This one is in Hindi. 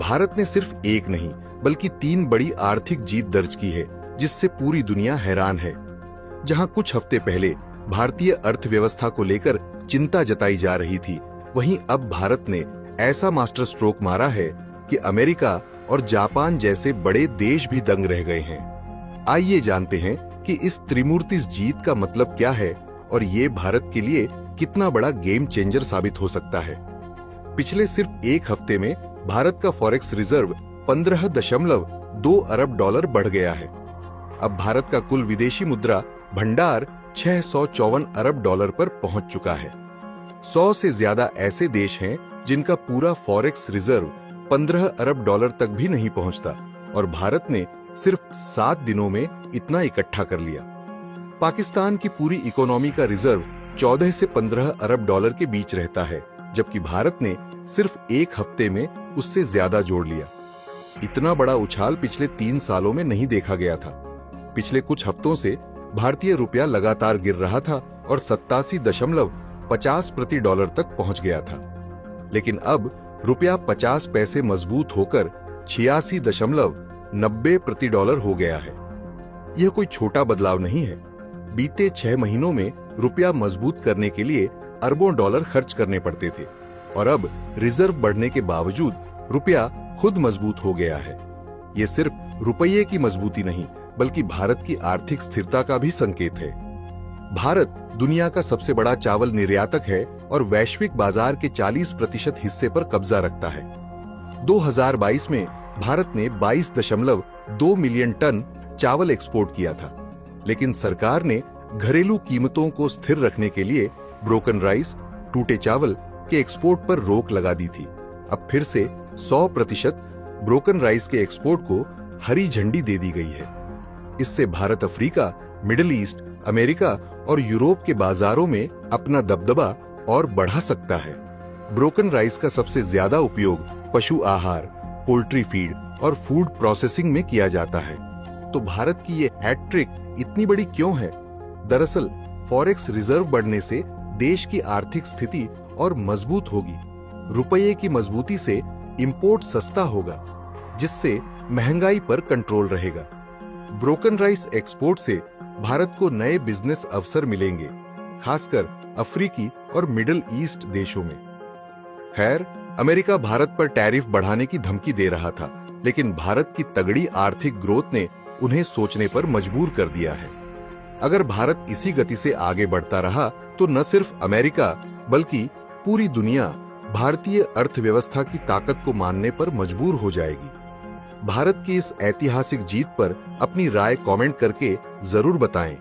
भारत ने सिर्फ एक नहीं बल्कि 3 बड़ी आर्थिक जीत दर्ज की है, जिससे पूरी दुनिया हैरान है। जहां कुछ हफ्ते पहले भारतीय अर्थव्यवस्था को लेकर चिंता जताई जा रही थी, वहीं अब भारत ने ऐसा मास्टर स्ट्रोक मारा है कि अमेरिका और जापान जैसे बड़े देश भी दंग रह गए हैं। आइए जानते हैं कि इस त्रिमूर्तिस जीत का मतलब क्या है और ये भारत के लिए कितना बड़ा गेम चेंजर साबित हो सकता है। पिछले सिर्फ एक हफ्ते में भारत का फॉरेक्स रिजर्व 15.2 अरब डॉलर बढ़ गया है। अब भारत का कुल विदेशी मुद्रा भंडार 654 अरब डॉलर पर पहुंच चुका है। 100 से ज्यादा ऐसे देश हैं जिनका पूरा फॉरेक्स रिजर्व 15 अरब डॉलर तक भी नहीं पहुंचता, और भारत ने सिर्फ 7 दिनों में इतना इकट्ठा कर लिया। पाकिस्तान की पूरी इकोनॉमी का रिजर्व 14 से 15 अरब डॉलर के बीच रहता है, जबकि भारत ने सिर्फ एक हफ्ते में उससे ज्यादा जोड़ लिया। इतना बड़ा उछाल पिछले 3 सालों में नहीं देखा गया था। पिछले कुछ हफ्तों से भारतीय रुपया लगातार गिर रहा था और 87.50 प्रति डॉलर तक पहुंच गया था, लेकिन अब रुपया 50 पैसे मजबूत होकर 86.90 प्रति डॉलर हो गया है। यह कोई छोटा बदलाव नहीं है। बीते 6 महीनों में रुपया मजबूत करने के लिए अरबों डॉलर खर्च करने पड़ते थे, और अब रिजर्व बढ़ने के बावजूद रुपया खुद मजबूत हो गया है। यह सिर्फ रुपये की मजबूती नहीं बल्कि भारत की आर्थिक स्थिरता का भी संकेत है। भारत दुनिया का सबसे बड़ा चावल निर्यातक है और वैश्विक बाजार के 40% हिस्से पर कब्जा रखता है। 2022 में भारत ने 22.2 मिलियन टन चावल एक्सपोर्ट किया था, लेकिन सरकार ने घरेलू कीमतों को स्थिर रखने के लिए ब्रोकन राइस, टूटे चावल के एक्सपोर्ट पर रोक लगा दी थी। अब फिर से 100% ब्रोकन राइस के एक्सपोर्ट को हरी झंडी दे दी गई है। इससे Bharat Africa, middle east, America और यूरोप के बाजारों में अपना दबदबा और बढ़ा सकता है। ब्रोकन राइस का सबसे ज्यादा उपयोग पशु आहार, पोल्ट्री फीड और फूड प्रोसेसिंग में किया जाता है। तो भारत की ये हैट्रिक इतनी बड़ी क्यों है? दरअसल फॉरेक्स रिजर्व बढ़ने से देश की आर्थिक स्थिति और मजबूत होगी। रुपये की मजबूती से इंपोर्ट सस्ता होगा, जिससे महंगाई पर कंट्रोल रहेगा। ब्रोकन राइस एक्सपोर्ट से भारत को नए बिजनेस अवसर मिलेंगे, खासकर अफ्रीकी और मिडिल ईस्ट देशों में। खैर, अमेरिका भारत पर टैरिफ बढ़ाने की धमकी दे रहा था, लेकिन भारत की तगड़ी आर्थिक ग्रोथ ने उन्हें सोचने पर मजबूर कर दिया है। अगर भारत इसी गति से आगे बढ़ता रहा तो न सिर्फ अमेरिका बल्कि पूरी दुनिया भारतीय अर्थव्यवस्था की ताकत को मानने पर मजबूर हो जाएगी। भारत की इस ऐतिहासिक जीत पर अपनी राय कमेंट करके जरूर बताएं।